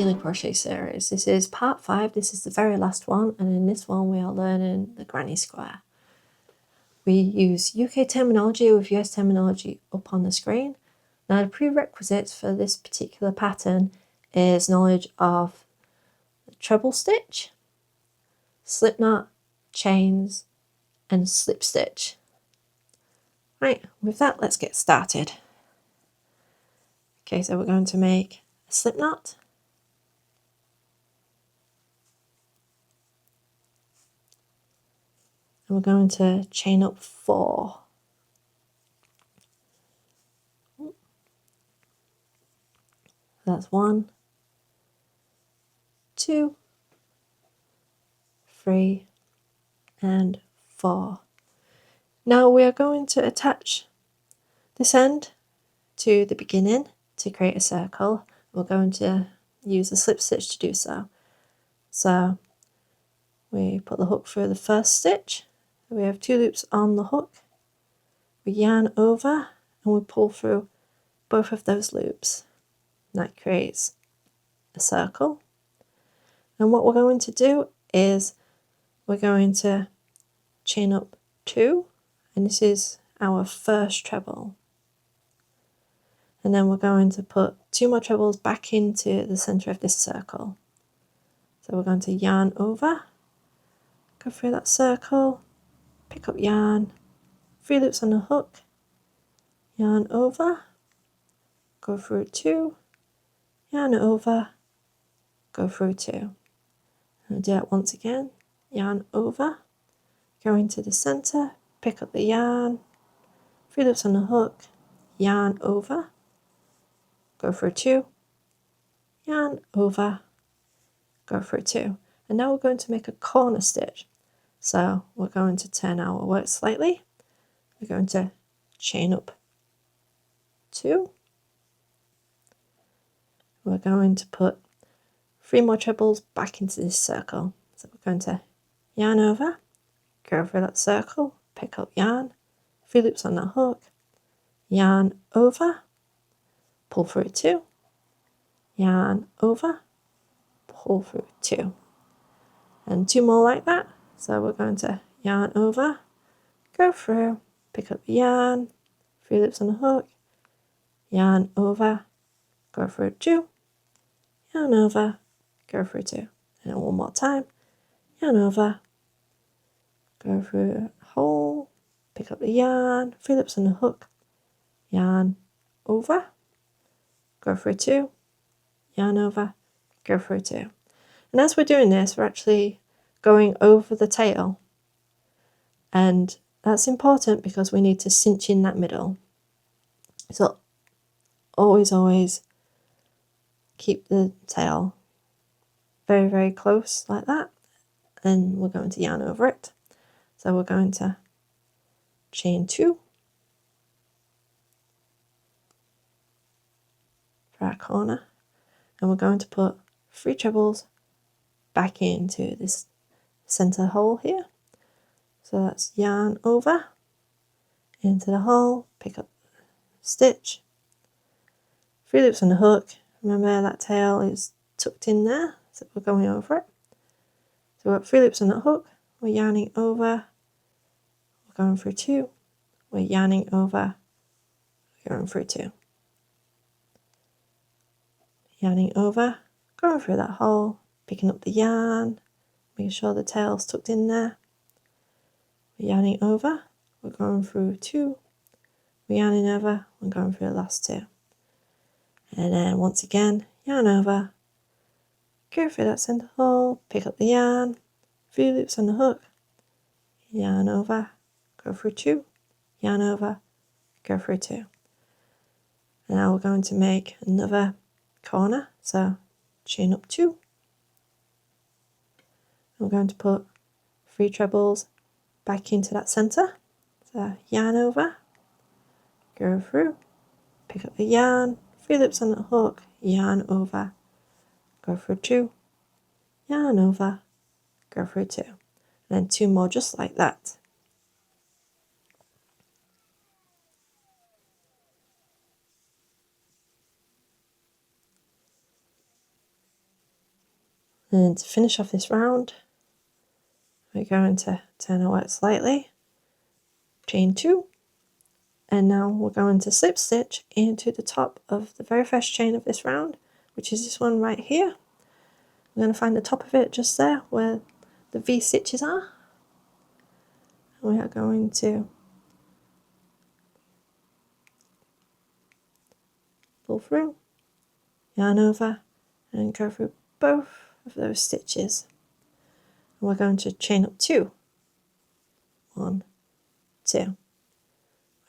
Regular Crochet series. This is part 5, this is the very last one, and in this one we are learning the granny square. We use UK terminology with US terminology up on the screen. Now the prerequisites for this particular pattern is knowledge of the treble stitch, slip knot, chains and slip stitch. Right, with that let's get started. Okay, so we're going to make a slip knot, and we're going to chain up 4. That's 1, 2, 3 and 4. Now we are going to attach this end to the beginning to create a circle. We're going to use a slip stitch to do so. So we put the hook through the first stitch. We have 2 loops on the hook. We yarn over and we pull through both of those loops. That creates a circle. And what we're going to do is we're going to chain up 2, and this is our first treble. And then we're going to put 2 more trebles back into the center of this circle. So we're going to yarn over, go through that circle, pick up yarn, 3 loops on the hook, yarn over, go through 2, yarn over, go through 2. And do that once again, yarn over, go into the center, pick up the yarn, 3 loops on the hook, yarn over, go through 2, yarn over, go through 2. And now we're going to make a corner stitch. So we're going to turn our work slightly. We're going to chain up 2. We're going to put 3 more trebles back into this circle. So we're going to yarn over, go over that circle, pick up yarn, 3 loops on the hook, yarn over, pull through 2, yarn over, pull through 2. And 2 more like that. So we're going to yarn over, go through, pick up the yarn, 3 loops on the hook, yarn over, go through 2, yarn over, go through 2. And then one more time, yarn over, go through a hole, pick up the yarn, 3 loops on the hook, yarn over, go through 2, yarn over, go through 2. And as we're doing this, we're actually going over the tail, and that's important because we need to cinch in that middle. So always keep the tail very, very close like that, and we're going to yarn over it. So we're going to chain 2 for our corner, and we're going to put 3 trebles back into this center hole here. So that's yarn over into the hole, pick up stitch, 3 loops on the hook. Remember that tail is tucked in there, so we're going over it. So we've got 3 loops on the hook, we're yarning over, we're going through 2, we're yarning over, we're going through 2. Yarning over, going through that hole, picking up the yarn, making sure the tail's tucked in there. We're yarning over, we're going through 2, we're yarning over, we're going through the last 2. And then once again, yarn over, go through that center hole, pick up the yarn, 3 loops on the hook, yarn over, go through 2, yarn over, go through 2. And now we're going to make another corner, so chain up 2. We're going to put 3 trebles back into that center, so yarn over, go through, pick up the yarn, 3 loops on the hook, yarn over, go through 2, yarn over, go through 2, and then 2 more just like that. And to finish off this round, we're going to turn our work slightly, chain 2, and now we're going to slip stitch into the top of the very first chain of this round, which is this one right here. I'm going to find the top of it just there where the V stitches are. We are going to pull through, yarn over, and go through both of those stitches. And we're going to chain up 2. 1, 2.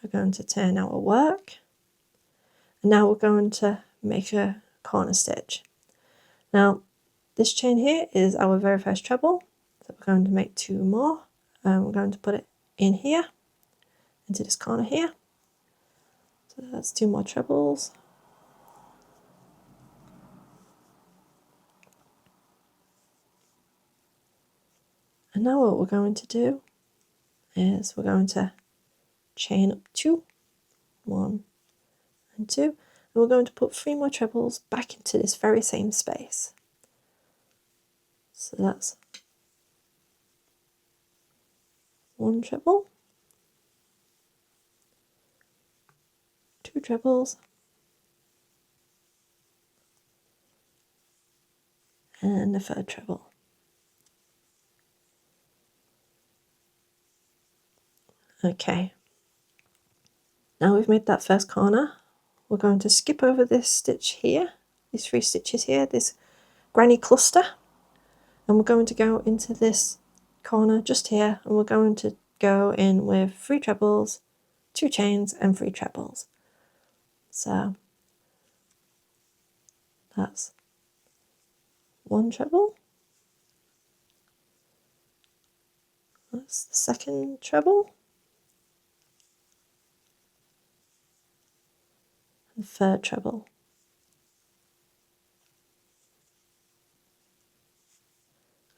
We're going to turn our work, and now we're going to make a corner stitch. Now this chain here is our very first treble, so we're going to make 2 more, and we're going to put it in here, into this corner here. So that's 2 more trebles. And now what we're going to do is we're going to chain up 2, 1 and 2, and we're going to put 3 more trebles back into this very same space. So that's 1 treble, 2 trebles, and the 3rd treble. Okay, now we've made that first corner, we're going to skip over this stitch here, these 3 stitches here, this granny cluster, and we're going to go into this corner just here, and we're going to go in with 3 trebles, 2 chains and 3 trebles. So that's 1 treble, that's the 2nd treble, and 3rd treble.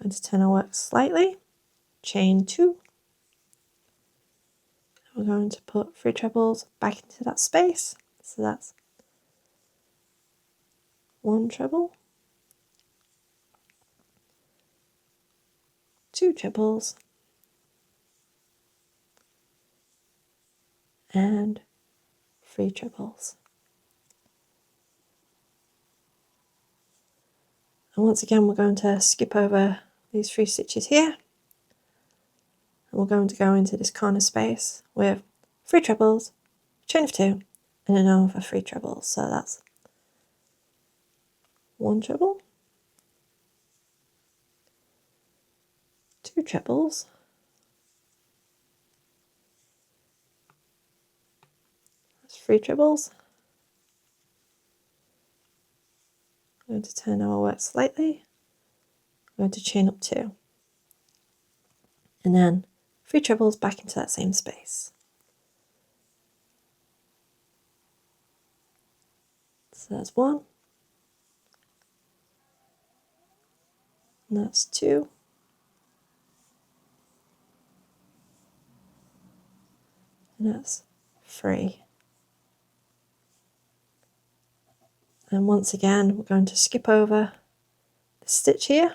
I'm going to turn our work slightly, chain 2, we're going to put 3 trebles back into that space, so that's 1 treble, 2 trebles, and 3 trebles. And once again we're going to skip over these 3 stitches here, and we're going to go into this corner space with 3 trebles, chain of 2, and another 3 trebles. So that's 1 treble, 2 trebles, that's 3 trebles. I'm going to turn our work slightly, I'm going to chain up 2, and then 3 trebles back into that same space. So that's 1, and that's 2, and that's 3. And once again we're going to skip over the stitch here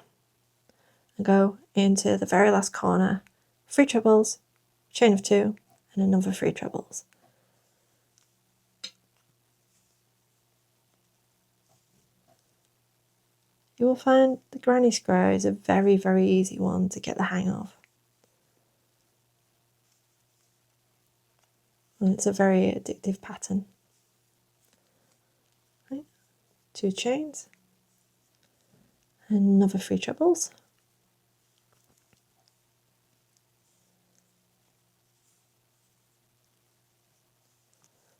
and go into the very last corner, 3 trebles, chain of 2, and another 3 trebles. You will find the granny square is a very, very easy one to get the hang of. And it's a very addictive pattern. Right. 2 chains, and another 3 trebles.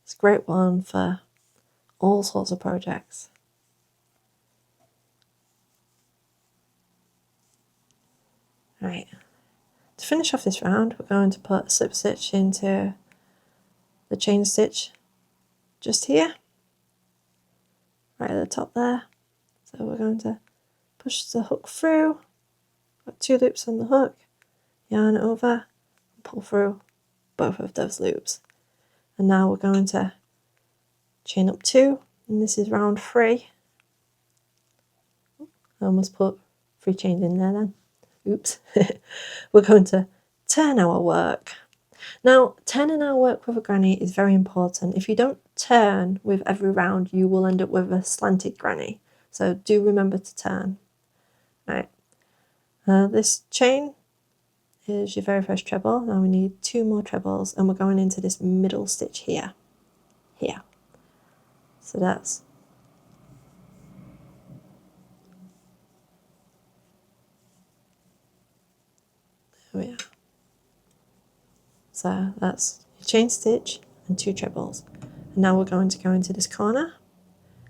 It's a great one for all sorts of projects. Right, to finish off this round we're going to put a slip stitch into the chain stitch just here, right at the top there. So we're going to push the hook through, got 2 loops on the hook, yarn over, and pull through both of those loops. And now we're going to chain up 2, and this is round 3. I must put 3 chains in there then. Oops. We're going to turn our work. Now, turning our work with a granny is very important. If you don't turn with every round, you will end up with a slanted granny. So do remember to turn. Right. This chain is your very first treble. Now we need 2 more trebles, and we're going into this middle stitch here. So that's there we are. So that's your chain stitch and 2 trebles. And now we're going to go into this corner.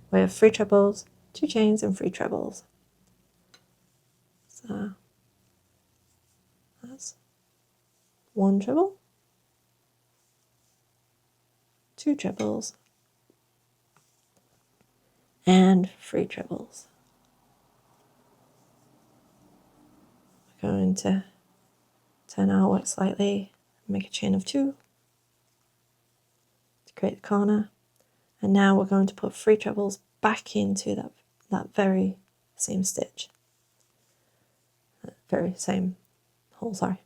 We have 3 trebles, 2 chains and 3 trebles. So that's 1 treble, 2 trebles, and 3 trebles. We're going to turn our work slightly, make a chain of 2 to create the corner. And now we're going to put 3 trebles back into that very same stitch. That very same hole, sorry.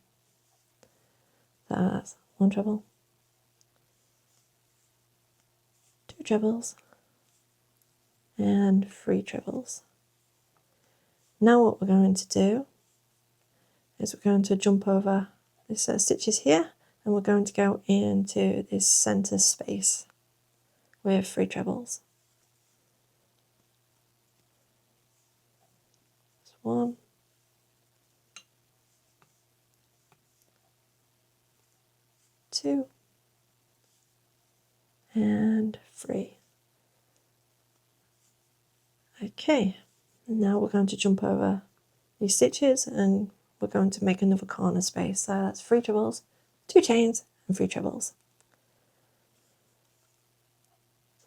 So that's 1 treble, 2 trebles, and 3 trebles. Now what we're going to do is we're going to jump over this set of stitches here, and we're going to go into this center space with 3 trebles. That's 1, 2, and 3. Okay, now we're going to jump over these stitches and we're going to make another corner space. So that's 3 trebles, 2 chains, and 3 trebles.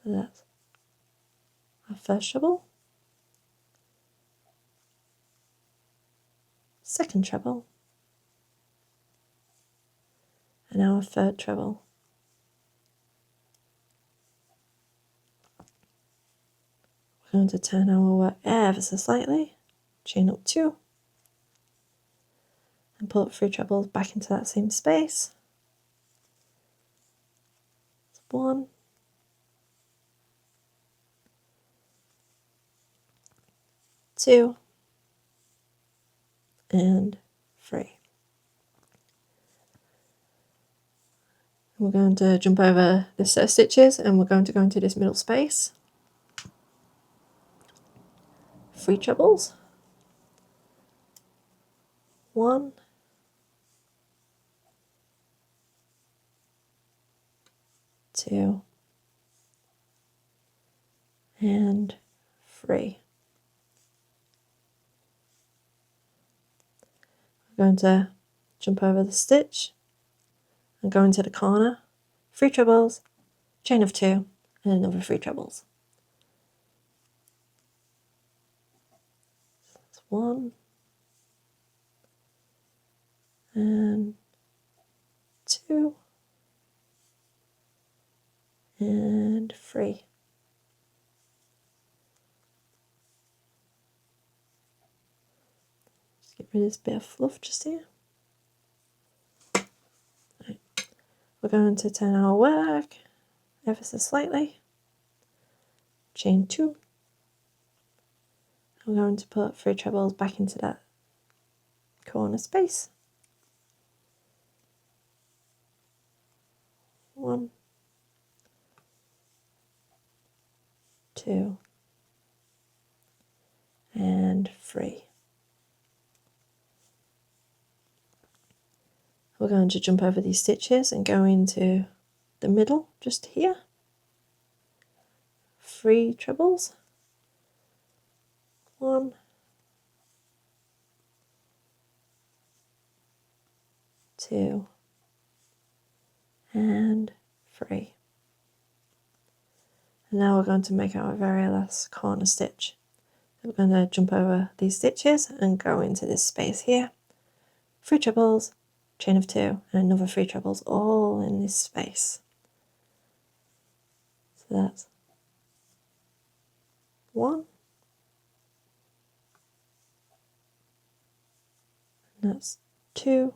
So that's our first treble, second treble, and our third treble. We're going to turn our work ever so slightly, chain up 2, and put 3 trebles back into that same space. That's 1, 2, and 3. We're going to jump over this set of stitches and we're going to go into this middle space. 3 trebles, 1, 2, and 3. We're going to jump over the stitch and go into the corner, 3 trebles, chain of 2, and another 3 trebles. That's 1, and 2, and 3. Just get rid of this bit of fluff just here. Right. We're going to turn our work ever so slightly, chain 2. I'm going to put 3 trebles back into that corner space. 1, 2, and 3. We're going to jump over these stitches and go into the middle just here. 3 trebles. 1, 2, and 3. And now we're going to make our very last corner stitch. We're going to jump over these stitches and go into this space here. 3 trebles, chain of 2, and another 3 trebles, all in this space. So that's 1, That's 2,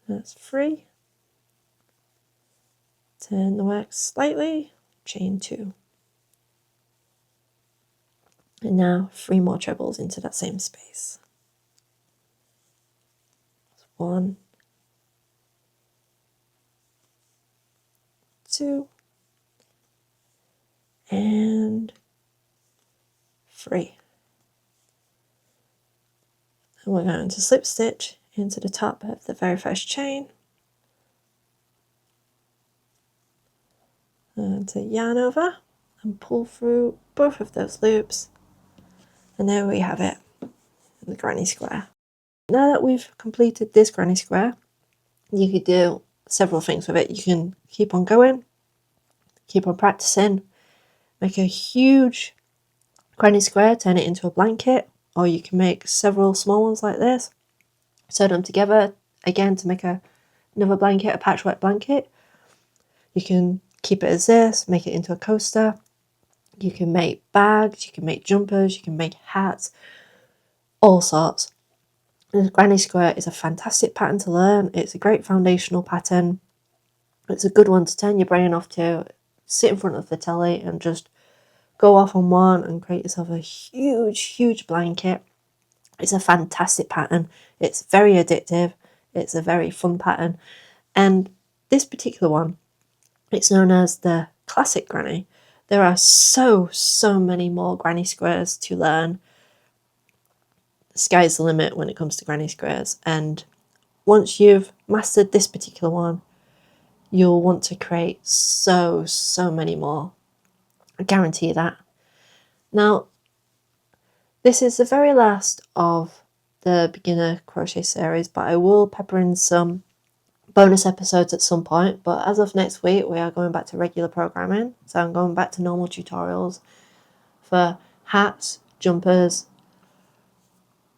that's 3, turn the work slightly, chain 2, and now 3 more trebles into that same space. 1, 2, and 3. And we're going to slip stitch into the top of the very first chain, and to yarn over and pull through both of those loops, and there we have it, the granny square. Now that we've completed this granny square, you could do several things with it. You can keep on going, keep on practicing, make a huge granny square, turn it into a blanket, or you can make several small ones like this, sew them together again to make another blanket, a patchwork blanket. You can keep it as this, make it into a coaster. You can make bags, you can make jumpers, you can make hats, all sorts. The granny square is a fantastic pattern to learn. It's a great foundational pattern. It's a good one to turn your brain off to, sit in front of the telly and just go off on one and create yourself a huge blanket. It's a fantastic pattern. It's very addictive. It's a very fun pattern. And this particular one, it's known as the classic granny. There are so many more granny squares to learn. The sky's the limit when it comes to granny squares, and once you've mastered this particular one, you'll want to create so many more. I guarantee you that. Now, this is the very last of the beginner crochet series, but I will pepper in some bonus episodes at some point. But as of next week, we are going back to regular programming, so I'm going back to normal tutorials for hats, jumpers,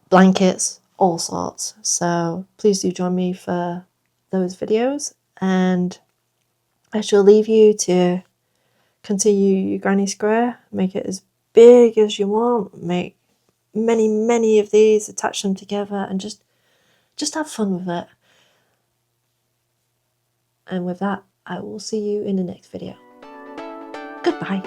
blankets, all sorts. So please do join me for those videos, and I shall leave you to continue your granny square. Make it as big as you want, make many of these, attach them together, and just have fun with it. And with that, I will see you in the next video. Goodbye.